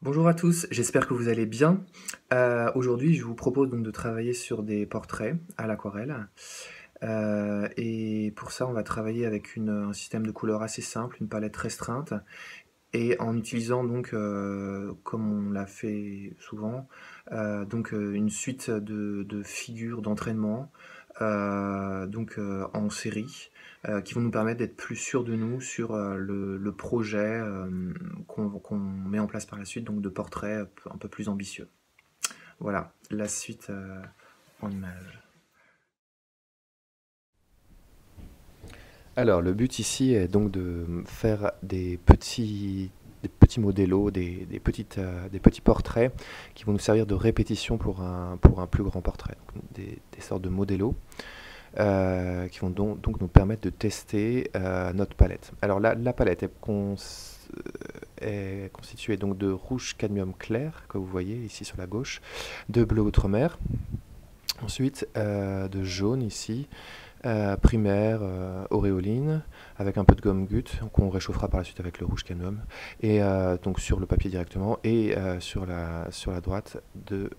Bonjour à tous, j'espère que vous allez bien. Aujourd'hui, je vous propose donc de travailler sur des portraits à l'aquarelle. Et pour ça, on va travailler avec un système de couleurs assez simple, une palette restreinte, et en utilisant donc, comme on l'a fait souvent, une suite de figures d'entraînement, en série, qui vont nous permettre d'être plus sûrs de nous sur, le projet, qu'on met en place par la suite, donc de portraits un peu plus ambitieux. Voilà, la suite, en images. Alors, le but ici est donc de faire des petits modélos, des petits portraits qui vont nous servir de répétition pour un plus grand portrait. Donc, des sortes de modélos qui vont donc nous permettre de tester notre palette. Alors, la palette est constituée donc de rouge cadmium clair, que vous voyez ici sur la gauche, de bleu outre-mer, ensuite de jaune ici, primaire, auréoline, avec un peu de gomme gut, qu'on réchauffera par la suite avec le rouge cadmium, et donc sur le papier directement, et sur la droite de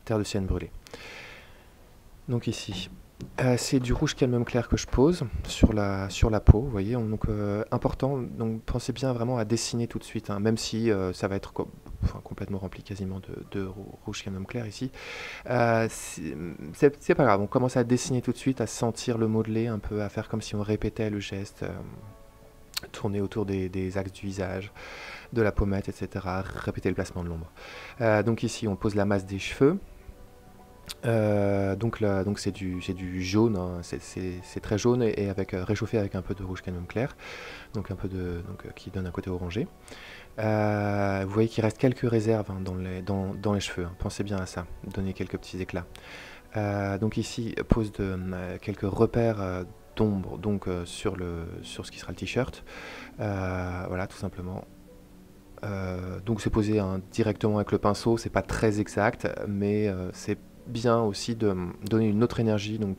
terre de sienne brûlée. Donc ici, c'est du rouge cadmium clair que je pose sur la peau, vous voyez. Donc important, donc pensez bien vraiment à dessiner tout de suite, hein, même si ça va être complètement rempli quasiment de rouge cadmium clair ici. C'est pas grave, on commence à dessiner tout de suite, à sentir le modelé, un peu à faire comme si on répétait le geste, tourner autour des axes du visage, de la pommette, etc. Répéter le placement de l'ombre. Donc ici, on pose la masse des cheveux. Donc c'est du jaune, hein, c'est très jaune et avec, réchauffé avec un peu de rouge cadmium clair, donc un peu qui donne un côté orangé. Vous voyez qu'il reste quelques réserves, hein, dans les cheveux, hein. Pensez bien à ça, donner quelques petits éclats. Donc ici, pose de quelques repères d'ombre donc sur ce qui sera le t-shirt. Voilà, tout simplement. Donc c'est posé, hein, directement avec le pinceau, c'est pas très exact, mais c'est bien aussi de donner une autre énergie, donc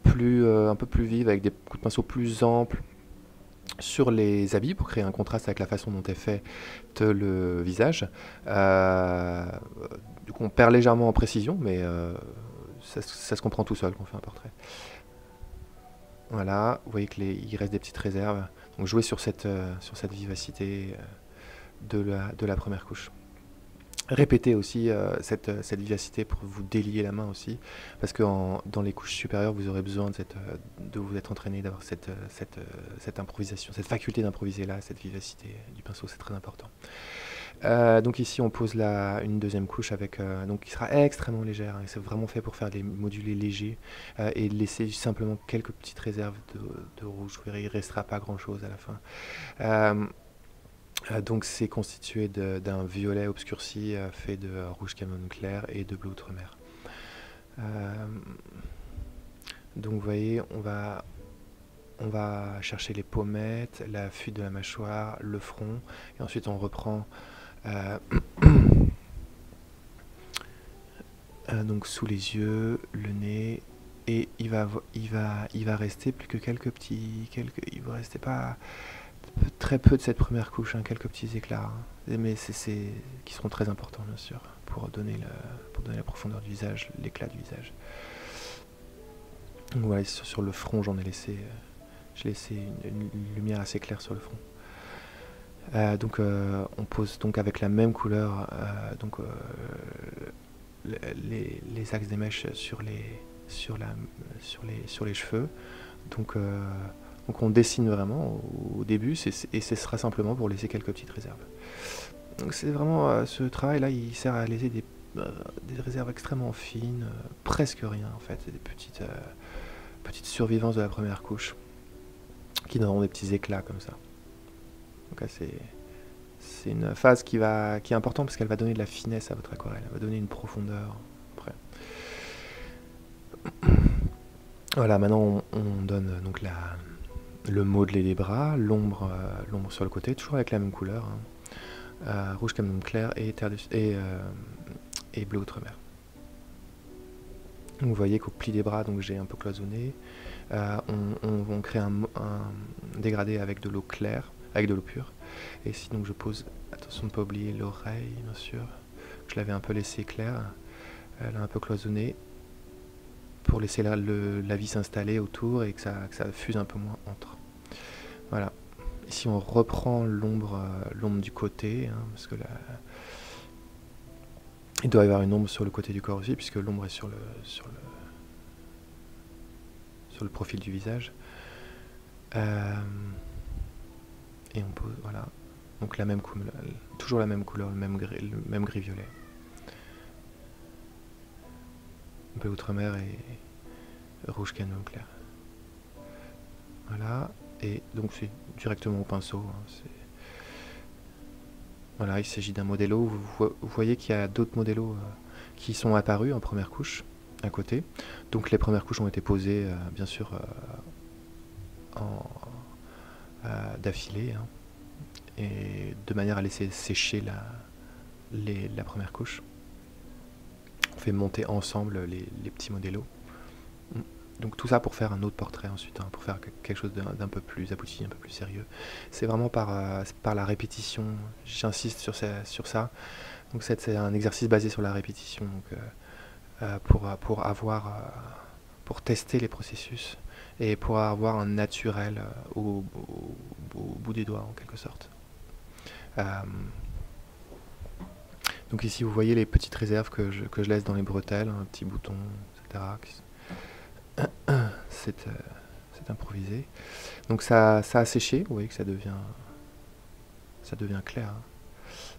un peu plus vive, avec des coups de pinceau plus amples sur les habits pour créer un contraste avec la façon dont est fait le visage. Euh, du coup, on perd légèrement en précision, mais ça se comprend tout seul quand on fait un portrait. Voilà, vous voyez qu'il reste des petites réserves. Donc jouer sur cette vivacité de la première couche. Répétez aussi cette vivacité pour vous délier la main aussi, parce que dans les couches supérieures, vous aurez besoin de vous être entraîné, d'avoir cette improvisation, cette faculté d'improviser là, cette vivacité du pinceau, c'est très important. Donc ici, on pose une deuxième couche qui sera extrêmement légère, hein, c'est vraiment fait pour faire des modulés légers et laisser simplement quelques petites réserves de rouge. Vous verrez, il ne restera pas grand-chose à la fin. Donc c'est constitué d'un violet obscurci fait de rouge cadmium clair et de bleu outre-mer. Donc vous voyez, on va chercher les pommettes, la fuite de la mâchoire, le front, et ensuite on reprend donc sous les yeux, le nez, et il va rester plus que il va rester pas très peu de cette première couche, hein, quelques petits éclats, hein, mais qui seront très importants bien sûr pour donner la profondeur du visage, l'éclat du visage. Donc voilà, sur le front, j'ai laissé une lumière assez claire sur le front. On pose donc avec la même couleur les axes des mèches sur les cheveux. Donc on dessine vraiment au début, et ce sera simplement pour laisser quelques petites réserves. Donc c'est vraiment, ce travail-là, il sert à laisser des réserves extrêmement fines, presque rien en fait, des petites survivances de la première couche, qui donneront des petits éclats comme ça. Donc là, c'est une phase qui est importante parce qu'elle va donner de la finesse à votre aquarelle, elle va donner une profondeur. Après. Voilà, maintenant on donne donc le modelé des bras, l'ombre sur le côté, toujours avec la même couleur, hein. Rouge cadmium clair et bleu outre-mer. Vous voyez qu'au pli des bras, donc j'ai un peu cloisonné. On crée un dégradé avec de l'eau claire, avec de l'eau pure. Et ici donc je pose, attention de ne pas oublier l'oreille bien sûr, je l'avais un peu laissé claire, elle a un peu cloisonné, pour laisser la vis s'installer autour et que ça fuse un peu moins entre. Voilà. Ici on reprend l'ombre du côté, hein, parce que il doit y avoir une ombre sur le côté du corps aussi, puisque l'ombre est sur le profil du visage. Et on pose, voilà. Donc la même couleur, toujours la même couleur, le même gris-violet. Un peu outre-mer et rouge canon clair. Voilà. Et donc c'est directement au pinceau. Hein, voilà, il s'agit d'un modello. Vous voyez qu'il y a d'autres modellos qui sont apparus en première couche à côté. Donc les premières couches ont été posées bien sûr d'affilée, hein, et de manière à laisser sécher la première couche. On fait monter ensemble les petits modellos. Donc tout ça pour faire un autre portrait ensuite, hein, pour faire quelque chose d'un peu plus abouti, un peu plus sérieux. C'est vraiment par la répétition, j'insiste sur ça. Donc c'est un exercice basé sur la répétition, donc, pour tester les processus et pour avoir un naturel au bout des doigts en quelque sorte. Donc ici vous voyez les petites réserves que je laisse dans les bretelles, un petit bouton, etc. C'est improvisé. Donc ça a séché, vous voyez que ça devient clair, hein.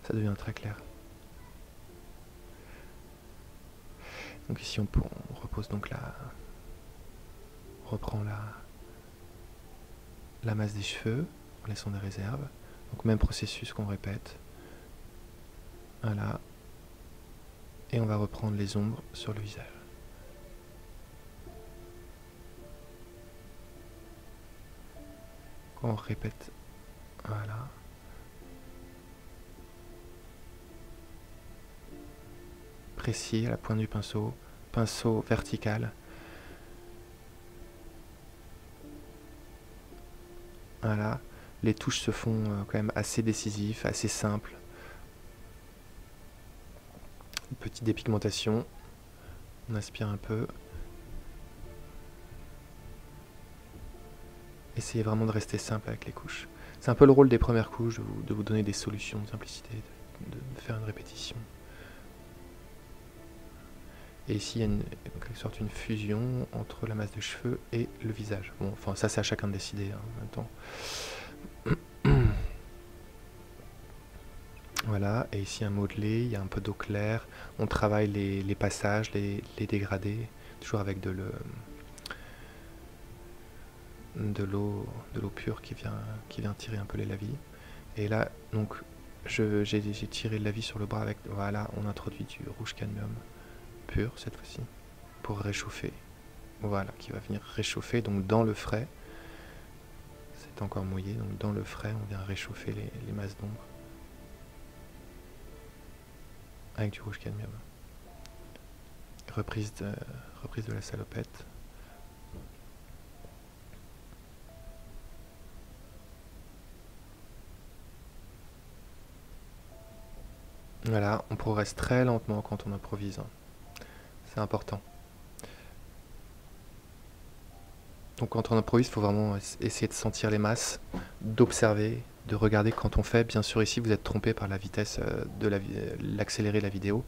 Ça devient très clair. Donc ici on repose donc on reprend la masse des cheveux en laissant des réserves. Donc même processus qu'on répète. Voilà. Et on va reprendre les ombres sur le visage. On répète, voilà. Précis à la pointe du pinceau vertical. Voilà, les touches se font quand même assez décisives, assez simples. Une petite dépigmentation, on aspire un peu. Essayez vraiment de rester simple avec les couches. C'est un peu le rôle des premières couches, de vous donner des solutions de simplicité, de faire une répétition. Et ici, il y a en quelque sorte une fusion entre la masse de cheveux et le visage. Bon, enfin, ça, c'est à chacun de décider, hein, en même temps. Voilà, et ici un modelé, il y a un peu d'eau claire. On travaille les passages, les dégradés, toujours avec de l'eau pure qui vient tirer un peu les lavis. Et là, donc, j'ai tiré le lavis sur le bras avec, voilà, on introduit du rouge cadmium pur cette fois-ci pour réchauffer. Voilà, qui va venir réchauffer. Donc dans le frais, c'est encore mouillé, donc dans le frais, on vient réchauffer les masses d'ombre avec du rouge cadmium. Reprise de la salopette. Voilà, on progresse très lentement quand on improvise, hein. C'est important. Donc quand on improvise, il faut vraiment essayer de sentir les masses, d'observer, de regarder quand on fait. Bien sûr, ici, vous êtes trompé par la vitesse de l'accélérer la vidéo.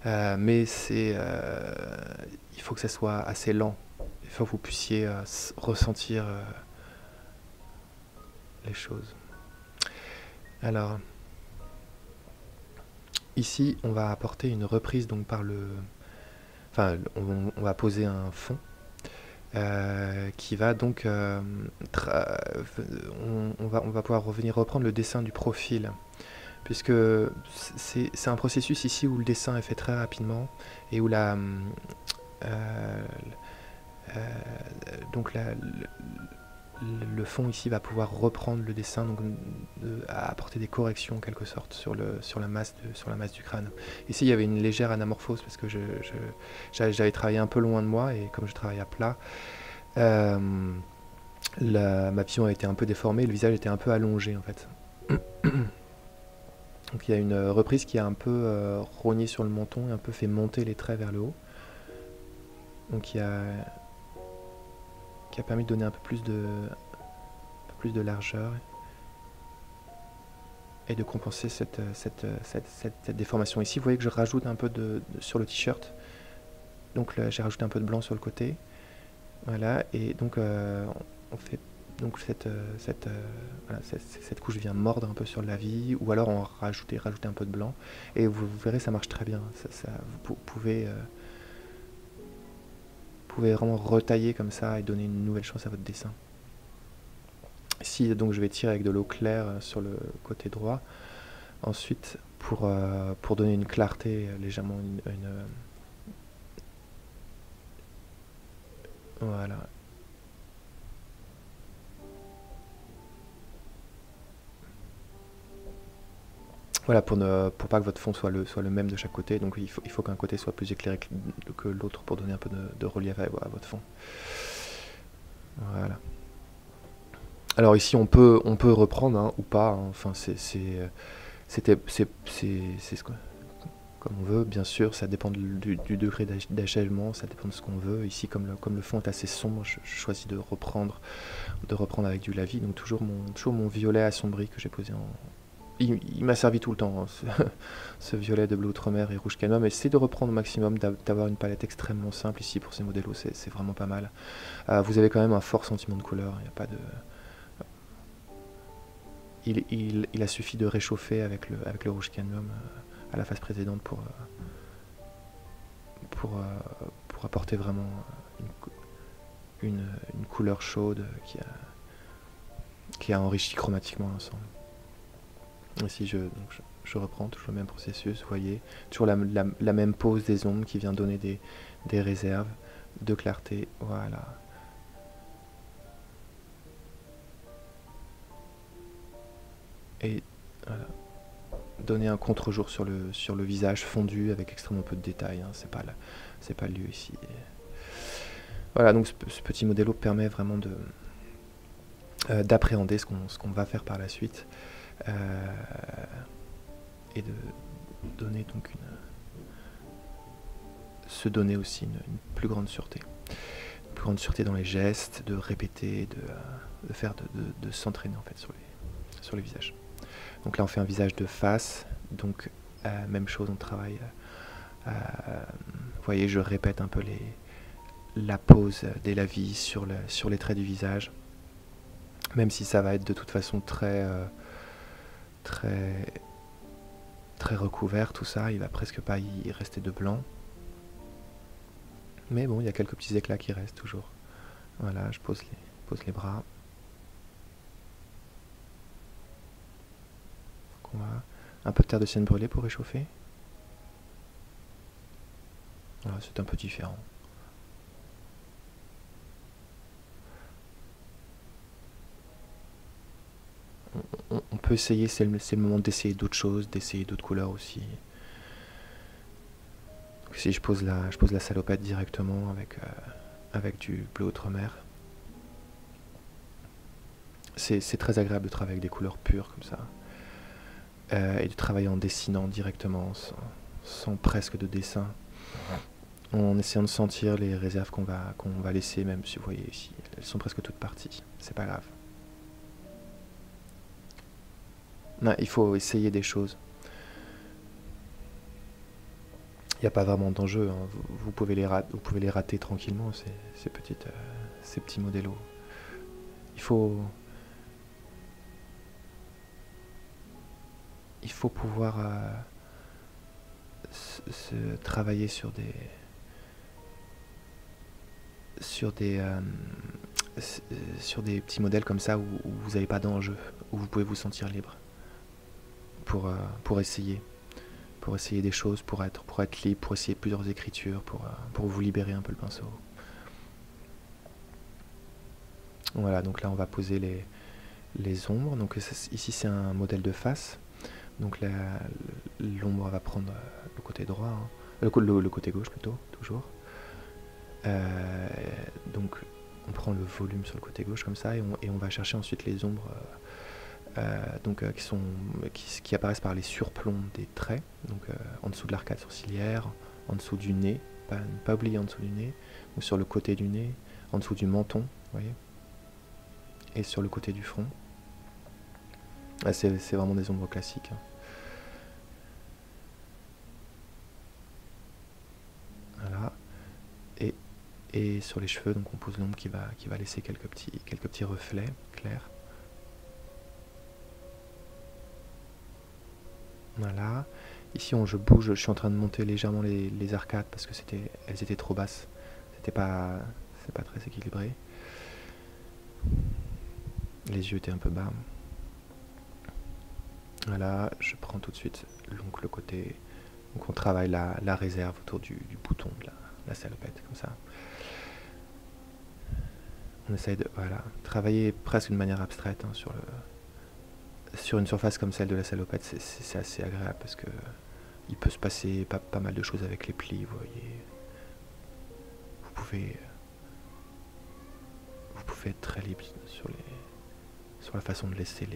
Mais il faut que ça soit assez lent. Il faut que vous puissiez ressentir les choses. Alors, ici, on va apporter une reprise donc par on va poser un fond qui va donc on va pouvoir reprendre le dessin du profil, puisque c'est un processus ici où le dessin est fait très rapidement et où donc le fond ici va pouvoir reprendre le dessin, donc apporter des corrections en quelque sorte sur la masse du crâne. Ici il y avait une légère anamorphose parce que j'avais travaillé un peu loin de moi, et comme je travaille à plat, ma vision a été un peu déformée, le visage était un peu allongé en fait. Donc il y a une reprise qui a un peu rogné sur le menton et un peu fait monter les traits vers le haut. Donc qui a permis de donner un peu plus de largeur et de compenser cette déformation. Ici, vous voyez que je rajoute un peu sur le t-shirt. Donc là, j'ai rajouté un peu de blanc sur le côté. Voilà, et donc on fait donc voilà, cette couche vient mordre un peu sur la vie, ou alors on rajouter un peu de blanc, et vous verrez, ça marche très bien. Vous pouvez vraiment retailler comme ça et donner une nouvelle chance à votre dessin. Ici, donc je vais tirer avec de l'eau claire sur le côté droit. Ensuite, pour donner une clarté légèrement, voilà. Voilà, pour pas que votre fond soit le même de chaque côté, donc il faut qu'un côté soit plus éclairé que l'autre pour donner un peu de relief à votre fond. Voilà. Alors ici on peut reprendre hein, ou pas, hein. Enfin c'est comme on veut, bien sûr, ça dépend du degré d'achèvement, ça dépend de ce qu'on veut. Ici, comme le fond est assez sombre, je choisis de reprendre avec du lavis, donc toujours mon violet assombri que j'ai posé en... Il m'a servi tout le temps, hein, ce violet de bleu outre-mer et rouge canois, mais essayez de reprendre au maximum, d'avoir une palette extrêmement simple ici pour ces modèles, c'est vraiment pas mal. Vous avez quand même un fort sentiment de couleur, il n'y a pas de... Il a suffi de réchauffer avec le rouge cadmium à la phase précédente pour apporter vraiment une couleur chaude qui a enrichi chromatiquement l'ensemble. Ici je reprends toujours le même processus, vous voyez, toujours la même pose des ombres qui vient donner des réserves de clarté, voilà. Et voilà. Donner un contre-jour sur le visage fondu avec extrêmement peu de détails, hein. C'est pas le lieu ici. Voilà, donc ce petit modèle permet vraiment d'appréhender ce qu'on va faire par la suite et de donner donc se donner aussi une plus grande sûreté. Une plus grande sûreté dans les gestes, de répéter, de s'entraîner en fait sur les visages. Donc là on fait un visage de face, donc même chose, on travaille, vous voyez je répète un peu la pose des lavis sur les traits du visage, même si ça va être de toute façon très recouvert tout ça, il va presque pas y rester de blanc. Mais bon, il y a quelques petits éclats qui restent toujours. Voilà, je pose les bras. Un peu de terre de sienne brûlée pour réchauffer. Voilà, c'est un peu différent. On peut essayer, c'est le moment d'essayer d'autres choses, d'essayer d'autres couleurs aussi. Donc ici je pose la salopette directement avec du bleu outre-mer. C'est très agréable de travailler avec des couleurs pures comme ça. Et de travailler en dessinant directement, sans presque de dessin. En essayant de sentir les réserves qu'on va laisser, même si vous voyez ici, elles sont presque toutes parties. C'est pas grave. Non, il faut essayer des choses. Il n'y a pas vraiment d'enjeu, hein. Vous pouvez les rater tranquillement, ces petits modélos. Il faut pouvoir se travailler sur des petits modèles comme ça où vous n'avez pas d'enjeu, où vous pouvez vous sentir libre pour essayer des choses, pour être libre, pour essayer plusieurs écritures, pour vous libérer un peu le pinceau. Voilà, donc là on va poser les ombres. Donc ici c'est un modèle de face. Donc l'ombre va prendre le côté droit, hein. Le côté gauche plutôt, toujours. Donc on prend le volume sur le côté gauche comme ça, et on va chercher ensuite les ombres qui apparaissent par les surplombs des traits, donc en dessous de l'arcade sourcilière, en dessous du nez, pas oublier en dessous du nez, ou sur le côté du nez, en dessous du menton, vous voyez, et sur le côté du front. C'est vraiment des ombres classiques. Voilà. Et sur les cheveux, donc on pose l'ombre qui va laisser quelques petits reflets clairs. Voilà. Ici, je bouge, je suis en train de monter légèrement les arcades parce que elles étaient trop basses. C'est pas très équilibré. Les yeux étaient un peu bas. Voilà, je prends tout de suite donc le côté. Donc on travaille la réserve autour du bouton de la salopette, comme ça. On essaye de travailler presque d'une manière abstraite hein, sur une surface comme celle de la salopette. C'est assez agréable parce que il peut se passer pas mal de choses avec les plis, vous voyez. Vous pouvez être très libre sur la façon de laisser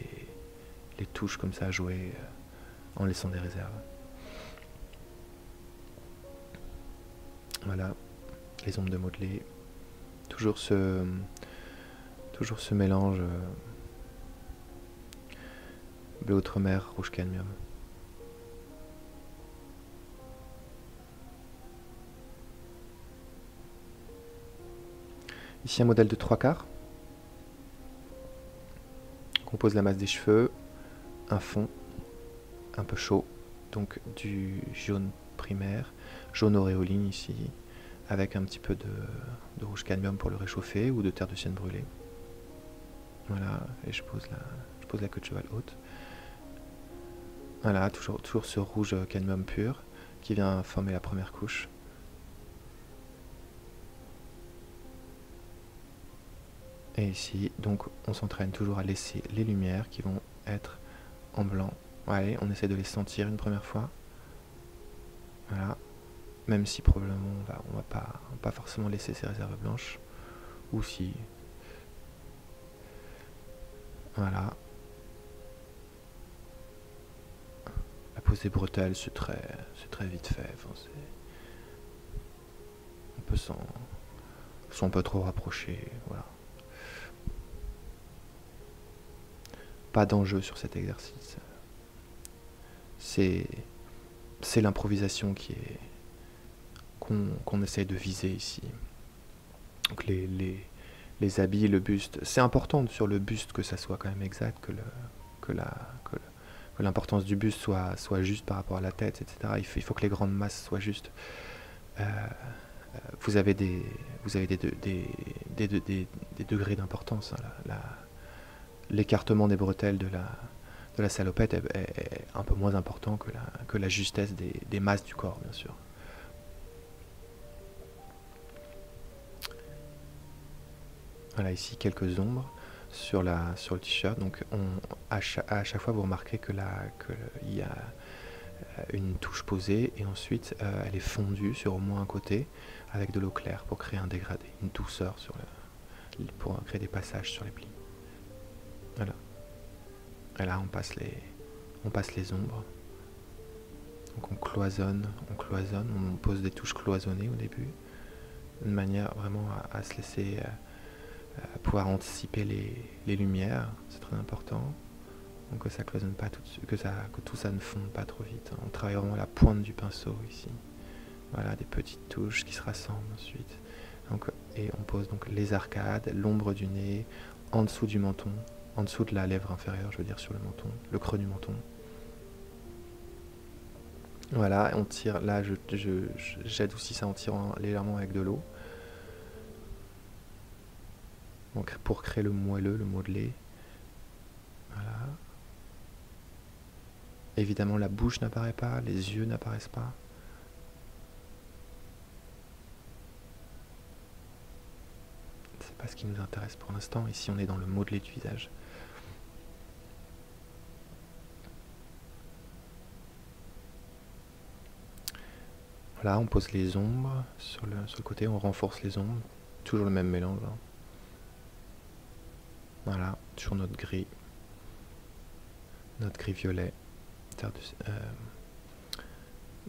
les touches comme ça jouer en laissant des réserves. Voilà, les ombres de modelé. Toujours ce mélange bleu outremer, rouge cadmium. Ici un modèle de 3/4. On compose la masse des cheveux, un fond un peu chaud, donc du jaune primaire, jaune auréoline ici, avec un petit peu de rouge cadmium pour le réchauffer, ou de terre de sienne brûlée. Voilà, et je pose la queue de cheval haute. Voilà, toujours ce rouge cadmium pur qui vient former la première couche. Et ici, donc, on s'entraîne toujours à laisser les lumières qui vont être en blanc. Allez, on essaie de les sentir une première fois. Voilà. Même si probablement on va pas forcément laisser ces réserves blanches. Ou si. Voilà. La pose des bretelles, c'est très vite fait. Enfin, on peut s'en pas trop rapprocher. Voilà. Pas d'enjeu sur cet exercice. C'est l'improvisation qu'on essaye de viser ici. Donc les habits, le buste, c'est important sur le buste que ça soit quand même exact, que l'importance du buste soit juste par rapport à la tête, etc. Il faut que les grandes masses soient justes. Vous avez des degrés d'importance. Hein, l'écartement des bretelles de la salopette est un peu moins important que la justesse des masses du corps, bien sûr. Voilà, ici quelques ombres sur le t-shirt. Donc à chaque fois, vous remarquez qu'il y a une touche posée, et ensuite elle est fondue sur au moins un côté avec de l'eau claire pour créer un dégradé, une douceur pour créer des passages sur les plis. Voilà. Et là, on passe les ombres. Donc on cloisonne, on pose des touches cloisonnées au début, de manière vraiment à se laisser pouvoir anticiper les lumières, c'est très important. Donc que ça cloisonne pas tout de suite, que tout ça ne fonde pas trop vite. On travaille vraiment la pointe du pinceau ici. Voilà, des petites touches qui se rassemblent ensuite. Donc, et on pose donc les arcades, l'ombre du nez, en dessous du menton, en dessous de la lèvre inférieure, je veux dire sur le menton, le creux du menton. Voilà, on tire, là j'adoucis ça en tirant légèrement avec de l'eau. Donc pour créer le moelleux, le modelé. Voilà. Évidemment la bouche n'apparaît pas, les yeux n'apparaissent pas. C'est pas ce qui nous intéresse pour l'instant. Ici on est dans le modelé du visage. Voilà, on pose les ombres sur le côté, on renforce les ombres. Toujours le même mélange. Hein. Voilà, sur notre gris violet,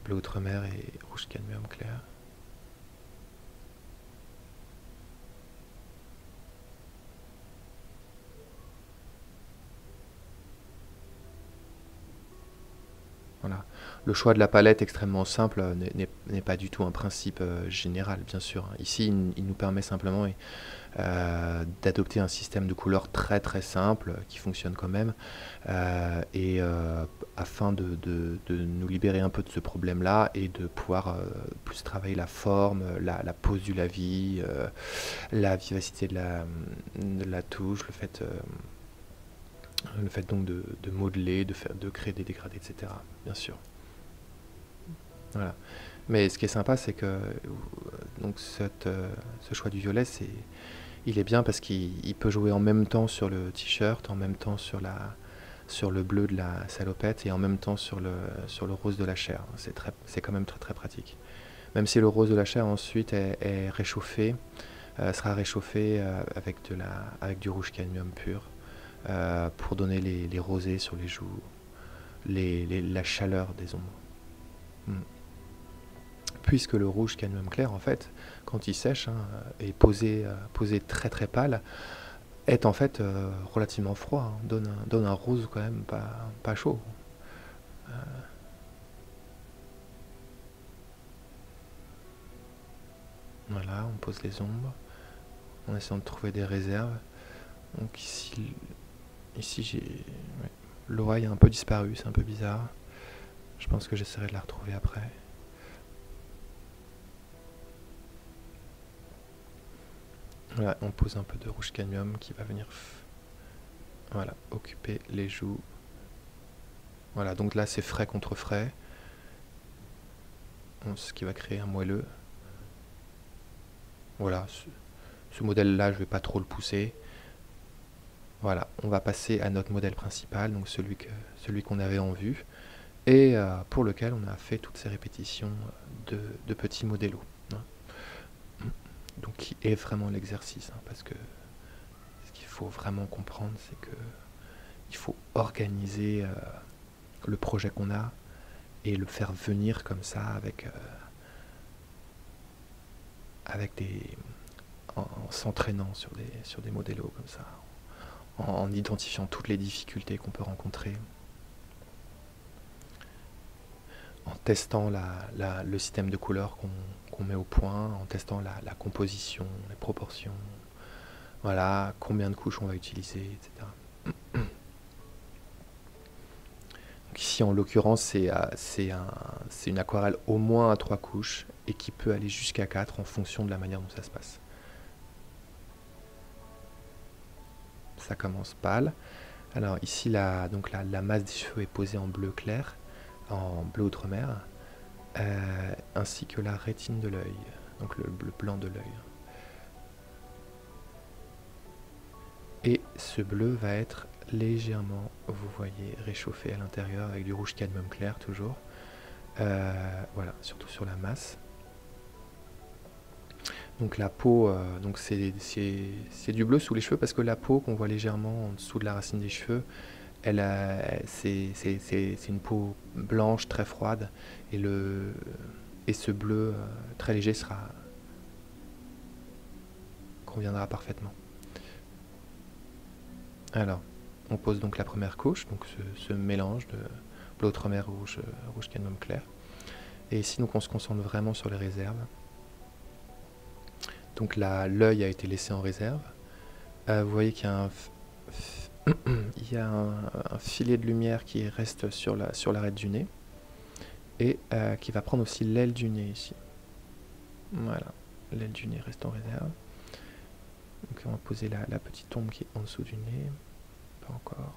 bleu outre-mer et rouge cadmium clair. Voilà. Le choix de la palette extrêmement simple n'est pas du tout un principe général, bien sûr. Ici, il nous permet simplement d'adopter un système de couleurs très très simple qui fonctionne quand même, afin de nous libérer un peu de ce problème-là et de pouvoir plus travailler la forme, la pose du lavis, la vivacité de la touche, le fait donc de modeler, de créer des dégradés, etc. Bien sûr. Voilà. Mais ce qui est sympa, c'est que donc ce choix du violet, il est bien parce qu'il peut jouer en même temps sur le t-shirt, en même temps sur le bleu de la salopette et en même temps sur le rose de la chair. C'est quand même très très pratique. Même si le rose de la chair ensuite est réchauffé, sera réchauffé avec du rouge cadmium pur. Pour donner les rosés sur les joues, la chaleur des ombres. Puisque le rouge cadmium clair, en fait, quand il sèche, et posé très très pâle, est en fait relativement froid, donne un rose quand même pas chaud. Voilà, on pose les ombres, en essayant de trouver des réserves. Donc ici l'oreille a un peu disparu, c'est un peu bizarre. Je pense que j'essaierai de la retrouver après. Voilà, on pose un peu de rouge cadmium qui va venir occuper les joues. Voilà, donc là c'est frais contre frais, ce qui va créer un moelleux. Voilà, ce modèle-là, je ne vais pas trop le pousser. Voilà, on va passer à notre modèle principal, donc celui qu'on avait en vue, et pour lequel on a fait toutes ces répétitions de petits modélos. Donc qui est vraiment l'exercice, parce que ce qu'il faut vraiment comprendre, c'est que il faut organiser le projet qu'on a et le faire venir comme ça en s'entraînant sur des modélos comme ça, en identifiant toutes les difficultés qu'on peut rencontrer, en testant le système de couleurs qu'on met au point, en testant la composition, les proportions, voilà, combien de couches on va utiliser, etc. Donc ici, en l'occurrence, c'est une aquarelle au moins à 3 couches et qui peut aller jusqu'à 4 en fonction de la manière dont ça se passe. Ça commence pâle. Alors ici, la masse des cheveux est posée en bleu clair, en bleu outre-mer, ainsi que la rétine de l'œil, donc le blanc de l'œil. Et ce bleu va être légèrement, vous voyez, réchauffé à l'intérieur avec du rouge cadmium clair toujours. Voilà, surtout sur la masse. Donc la peau, c'est du bleu sous les cheveux parce que la peau qu'on voit légèrement en dessous de la racine des cheveux, c'est une peau blanche très froide et ce bleu très léger conviendra parfaitement. Alors, on pose donc la première couche, donc ce mélange de bleu outre-mer rouge cadmium clair. Et ici, donc, on se concentre vraiment sur les réserves. Donc l'œil a été laissé en réserve. Vous voyez qu'il y a un filet de lumière qui reste sur l'arête du nez et qui va prendre aussi l'aile du nez ici. Voilà, l'aile du nez reste en réserve. Donc on va poser la petite ombre qui est en dessous du nez. Pas encore.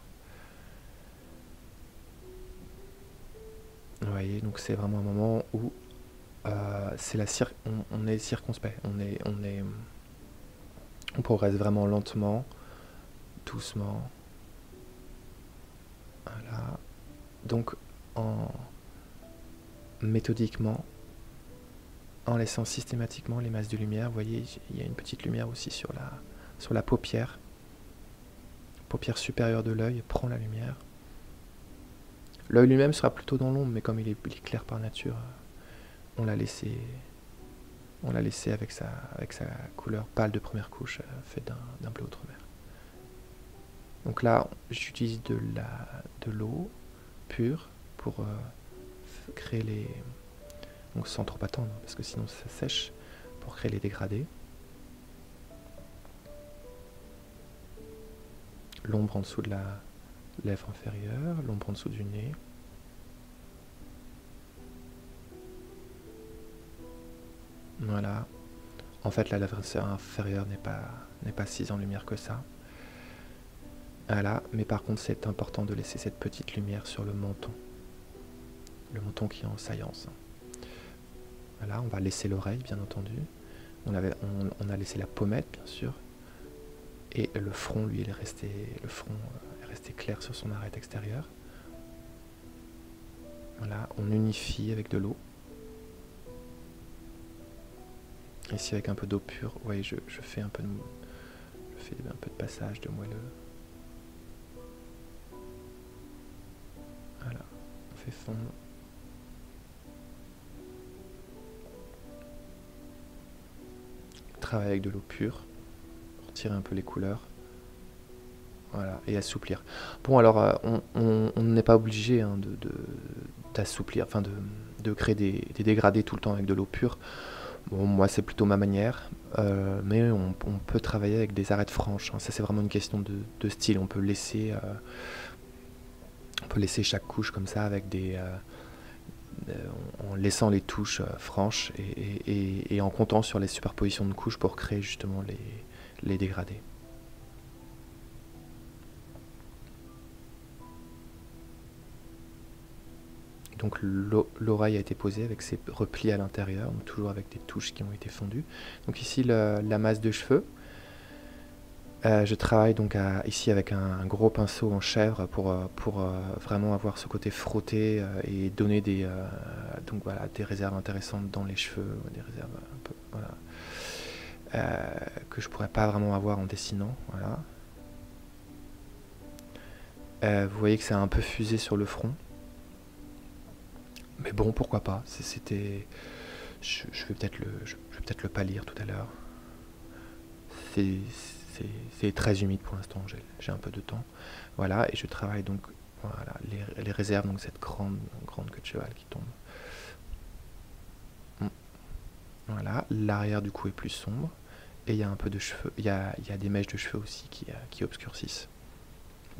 Vous voyez, donc c'est vraiment un moment où on est circonspect, on progresse vraiment lentement, doucement. Voilà. Donc méthodiquement, en laissant systématiquement les masses de lumière. Vous voyez, il y a une petite lumière aussi sur la paupière. paupière supérieure de l'œil prend la lumière. L'œil lui-même sera plutôt dans l'ombre, mais comme il est clair par nature, on l'a laissé avec sa couleur pâle de première couche, faite d'un bleu outre-mer. Donc là, j'utilise de l'eau pure pour créer les... Donc sans trop attendre, parce que sinon ça sèche, pour créer les dégradés. L'ombre en dessous de la lèvre inférieure, l'ombre en dessous du nez. Voilà. En fait, la lèvre inférieure n'est pas si en lumière que ça. Voilà. Mais par contre, c'est important de laisser cette petite lumière sur le menton. Le menton qui est en saillance. Voilà, on va laisser l'oreille, bien entendu. On a laissé la pommette, bien sûr. Et le front, lui, est resté clair sur son arête extérieure. Voilà, on unifie avec de l'eau. Ici, avec un peu d'eau pure, vous voyez, je fais un peu de passage de moelleux. Voilà, on fait fondre. Travailler avec de l'eau pure pour tirer un peu les couleurs. Voilà, et assouplir. Bon, alors, on n'est pas obligé hein, d'assouplir, enfin de créer des dégradés tout le temps avec de l'eau pure. Bon, moi, c'est plutôt ma manière, mais on peut travailler avec des arêtes franches. Hein. Ça, c'est vraiment une question de style. On peut laisser chaque couche comme ça, avec en laissant les touches franches et en comptant sur les superpositions de couches pour créer justement les dégradés. Donc l'oreille a été posée avec ses replis à l'intérieur, donc toujours avec des touches qui ont été fondues. Donc ici la masse de cheveux. Je travaille donc ici avec un gros pinceau en chèvre pour vraiment avoir ce côté frotté et donner des réserves intéressantes dans les cheveux, des réserves un peu, voilà, que je pourrais pas vraiment avoir en dessinant. Voilà. Vous voyez que c'est un peu fusé sur le front. Mais bon, pourquoi pas. Je vais peut-être le pâlir tout à l'heure. C'est très humide pour l'instant, j'ai un peu de temps. Voilà, et je travaille donc voilà, les réserves, donc cette grande queue de cheval qui tombe. Voilà, l'arrière du cou est plus sombre. Et il y a un peu de cheveux, il y a des mèches de cheveux aussi qui obscurcissent.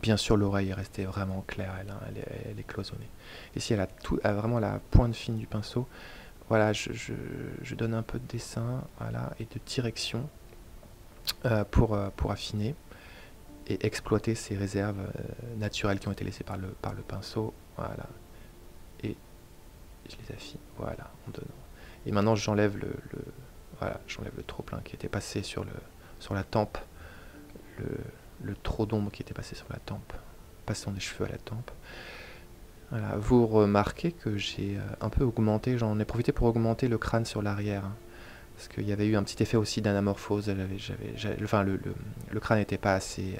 Bien sûr, l'oreille est restée vraiment claire, elle est cloisonnée. Ici, elle a vraiment la pointe fine du pinceau. Voilà, je donne un peu de dessin, voilà, et de direction pour affiner et exploiter ces réserves naturelles qui ont été laissées par le pinceau. Voilà, et je les affine. Voilà, en donnant. Et maintenant, j'enlève j'enlève le trop plein qui était passé sur la tempe. Le trop d'ombre qui était passé sur la tempe, passant des cheveux à la tempe. Voilà. Vous remarquez que j'ai un peu augmenté, j'en ai profité pour augmenter le crâne sur l'arrière, hein, parce qu'il y avait eu un petit effet aussi d'anamorphose. Enfin, le crâne n'était pas assez...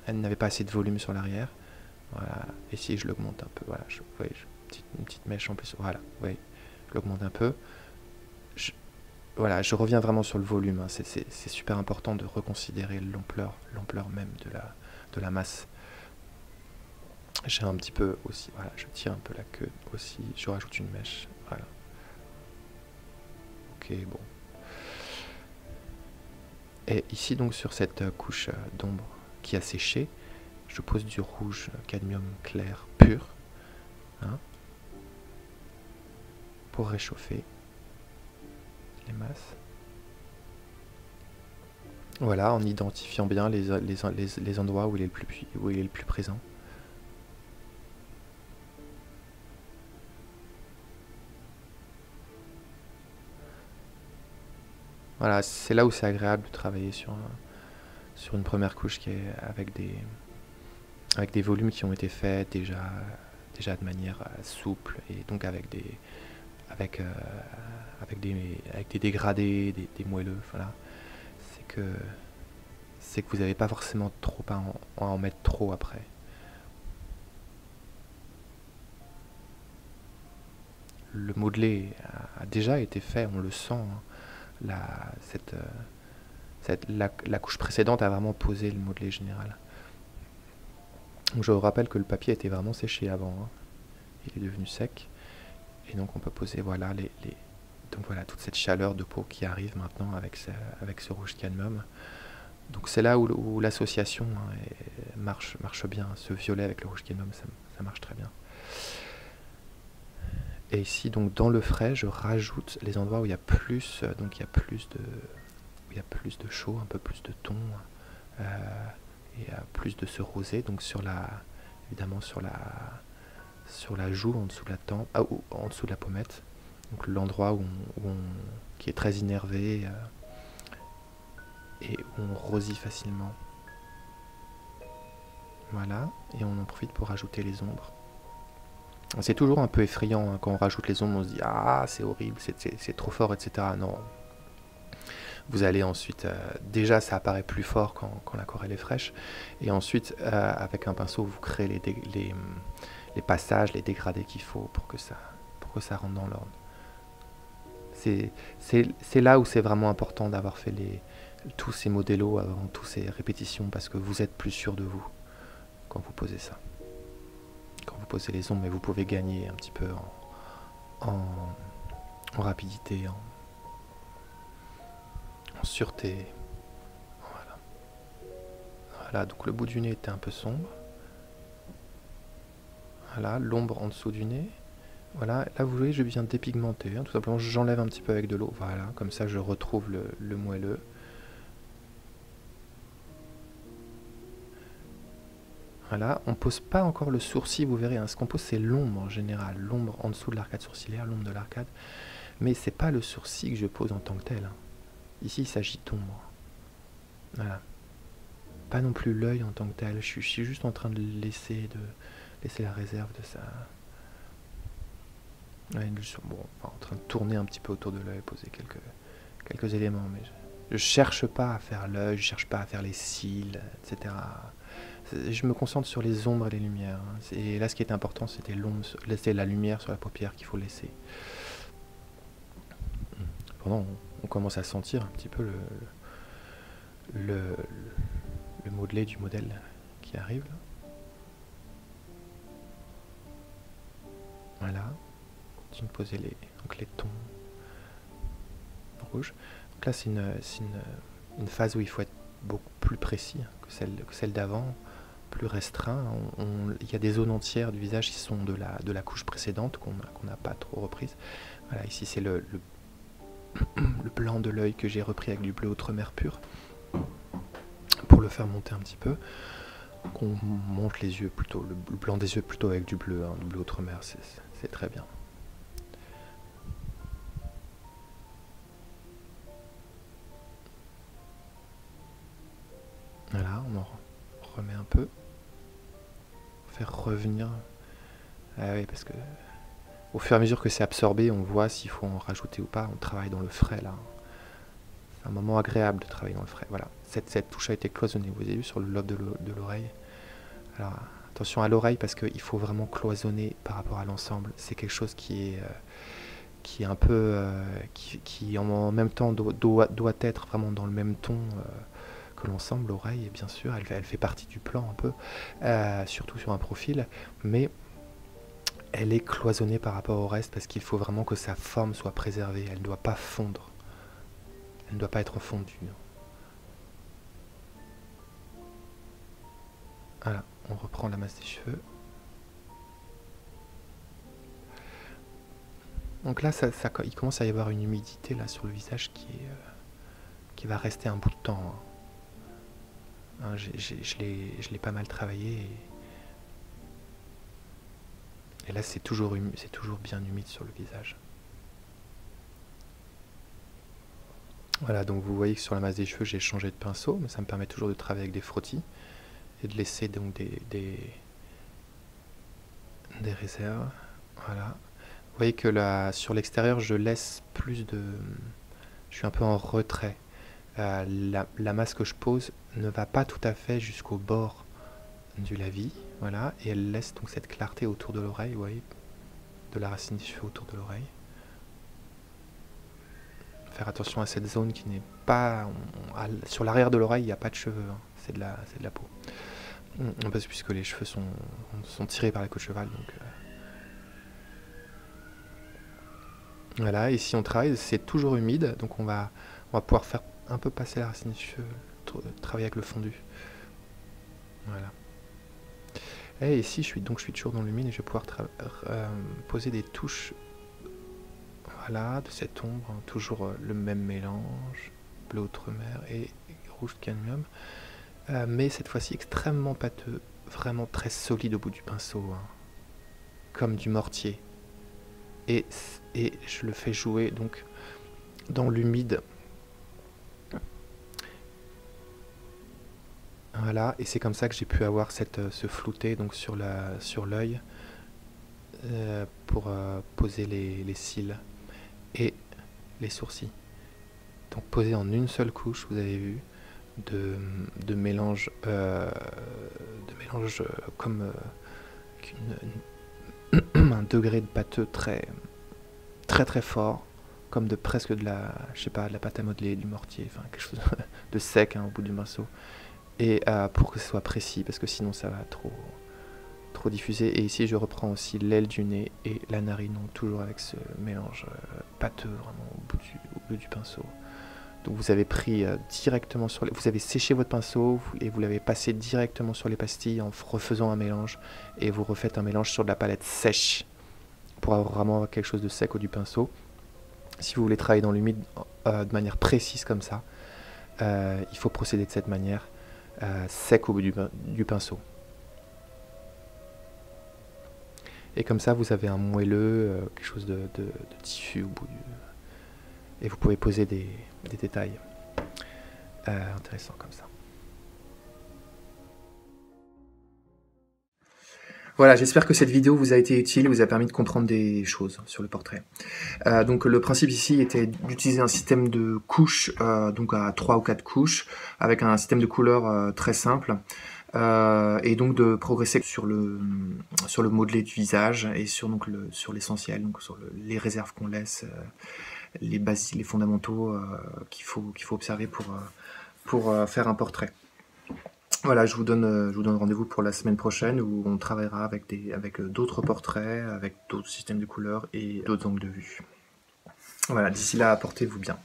elle n'avait pas assez de volume sur l'arrière. Voilà. Et si je l'augmente un peu, voilà, vous voyez, une petite mèche en plus. Voilà, vous voyez, je l'augmente un peu. Voilà, je reviens vraiment sur le volume. Hein. C'est super important de reconsidérer l'ampleur même de la masse. J'ai un petit peu aussi, voilà, je tire un peu la queue aussi, je rajoute une mèche, voilà. Ok, bon. Et ici donc sur cette couche d'ombre qui a séché, je pose du rouge cadmium clair pur, hein, pour réchauffer les masses. Voilà, en identifiant bien les endroits où il est le plus présent. Voilà, c'est là où c'est agréable de travailler sur une première couche qui est avec des volumes qui ont été faits déjà de manière souple et donc avec avec, avec des dégradés, des moelleux, voilà, c'est que vous n'avez pas forcément trop à en mettre trop après. Le modelé a déjà été fait, on le sent, hein. La couche précédente a vraiment posé le modelé général. Donc je vous rappelle que le papier était vraiment séché avant, hein. Il est devenu sec. Et donc on peut poser voilà, donc voilà, toute cette chaleur de peau qui arrive maintenant avec ce rouge cadmium. Donc c'est là où l'association, hein, marche bien. Ce violet avec le rouge cadmium, ça marche très bien. Et ici, donc dans le frais, je rajoute les endroits où il y a plus, donc il y a plus de chaud, un peu plus de ton, et plus de ce rosé. Donc évidemment sur la joue, en dessous de la tempe, en dessous de la pommette. Donc l'endroit qui est très innervé, et où on rosit facilement. Voilà, et on en profite pour rajouter les ombres. C'est toujours un peu effrayant, hein, quand on rajoute les ombres, on se dit « Ah, c'est horrible, c'est trop fort, etc. » Non. Vous allez ensuite... déjà, ça apparaît plus fort quand l'aquarelle est fraîche. Et ensuite, avec un pinceau, vous créez les passages, les dégradés qu'il faut pour que ça rentre dans l'ordre. C'est là où c'est vraiment important d'avoir fait tous ces modellos, avant toutes ces répétitions, parce que vous êtes plus sûr de vous quand vous posez ça. Quand vous posez les ombres, mais vous pouvez gagner un petit peu en rapidité, en sûreté. Voilà. Voilà, donc le bout du nez était un peu sombre. Voilà, l'ombre en dessous du nez. Voilà, là vous voyez, je viens dépigmenter, hein, tout simplement j'enlève un petit peu avec de l'eau, voilà, comme ça je retrouve le moelleux. Voilà, on pose pas encore le sourcil, vous verrez, hein, ce qu'on pose c'est l'ombre en général, l'ombre en dessous de l'arcade sourcilière, l'ombre de l'arcade, mais c'est pas le sourcil que je pose en tant que tel, hein. Ici il s'agit d'ombre. Voilà. Pas non plus l'œil en tant que tel, je suis juste en train de laisser la réserve de ça. Ouais, bon, en train de tourner un petit peu autour de l'œil, poser quelques éléments, mais je cherche pas à faire l'œil, je cherche pas à faire les cils, etc. Je me concentre sur les ombres et les lumières, hein. Et là, ce qui est important, c'était l'ombre, laisser la lumière sur la paupière qu'il faut laisser. Pendant, on commence à sentir un petit peu le modelé du modèle qui arrive, là. Voilà. Continue de poser les tons rouges. Donc là, c'est une phase où il faut être beaucoup plus précis, hein, que celle d'avant, plus restreint. Il y a des zones entières du visage qui sont de la couche précédente qu'on n'a pas trop reprise. Voilà, ici c'est le blanc de l'œil que j'ai repris avec du bleu outremer pur pour le faire monter un petit peu. Donc on monte les yeux plutôt, le blanc des yeux plutôt avec du bleu, hein, du bleu outremer, c'est très bien. Voilà, on en remet un peu. Faire revenir. Ah oui, parce que au fur et à mesure que c'est absorbé, on voit s'il faut en rajouter ou pas. On travaille dans le frais là. C'est un moment agréable de travailler dans le frais. Voilà, cette touche a été cloisonnée. Vous avez vu sur le lobe de l'oreille. Alors attention à l'oreille parce qu'il faut vraiment cloisonner par rapport à l'ensemble. C'est quelque chose qui est un peu, qui en même temps doit être vraiment dans le même ton que l'ensemble. L'oreille, bien sûr, elle fait partie du plan un peu, surtout sur un profil, mais elle est cloisonnée par rapport au reste parce qu'il faut vraiment que sa forme soit préservée. Elle ne doit pas fondre. Elle ne doit pas être fondue. Voilà, on reprend la masse des cheveux. Donc là, il commence à y avoir une humidité là sur le visage qui va rester un bout de temps, hein. Je l'ai pas mal travaillé. Et là, c'est toujours bien humide sur le visage. Voilà, donc vous voyez que sur la masse des cheveux, j'ai changé de pinceau, mais ça me permet toujours de travailler avec des frottis et de laisser donc des réserves. Voilà. Vous voyez que là, sur l'extérieur, je laisse plus de... Je suis un peu en retrait. La masse que je pose ne va pas tout à fait jusqu'au bord du lavis, voilà, et elle laisse donc cette clarté autour de l'oreille, vous voyez, de la racine des cheveux autour de l'oreille. Faire attention à cette zone qui n'est pas... sur l'arrière de l'oreille, il n'y a pas de cheveux, hein, c'est de la peau. Parce puisque les cheveux sont tirés par la queue de cheval, donc... Voilà, et si on travaille, c'est toujours humide, donc on va pouvoir faire un peu passer la racine des cheveux, travailler avec le fondu. Voilà. Et ici, je suis toujours dans l'humide et je vais pouvoir poser des touches, voilà, de cette ombre, hein, toujours le même mélange, bleu outremer et rouge cadmium, mais cette fois-ci extrêmement pâteux, vraiment très solide au bout du pinceau, hein, comme du mortier. Et je le fais jouer donc dans l'humide. Voilà, et c'est comme ça que j'ai pu avoir ce flouté donc sur l'œil pour poser les cils et les sourcils. Donc posé en une seule couche, vous avez vu, de mélange, comme un degré de pâteux très très très fort, comme presque de la, je sais pas, de la pâte à modeler, du mortier, enfin quelque chose de sec, hein, au bout du pinceau. Et pour que ce soit précis, parce que sinon ça va trop diffuser. Et ici je reprends aussi l'aile du nez et la narine, donc toujours avec ce mélange pâteux vraiment au bout du pinceau. Donc vous avez pris directement vous avez séché votre pinceau et vous l'avez passé directement sur les pastilles en refaisant un mélange, et vous refaites un mélange sur de la palette sèche pour avoir vraiment quelque chose de sec au du pinceau. Si vous voulez travailler dans l'humide de manière précise comme ça, il faut procéder de cette manière, sec au bout du pinceau. Et comme ça, vous avez un moelleux, quelque chose de diffus au bout et vous pouvez poser des détails intéressants comme ça. Voilà, j'espère que cette vidéo vous a été utile, vous a permis de comprendre des choses sur le portrait. Donc le principe ici était d'utiliser un système de couches, donc à 3 ou 4 couches, avec un système de couleurs très simple, et donc de progresser sur le modelé du visage et sur l'essentiel, donc sur les réserves qu'on laisse, les bases, les fondamentaux qu'il faut observer pour faire un portrait. Voilà, je vous donne rendez-vous pour la semaine prochaine où on travaillera avec d'autres portraits, avec d'autres systèmes de couleurs et d'autres angles de vue. Voilà, d'ici là, portez-vous bien.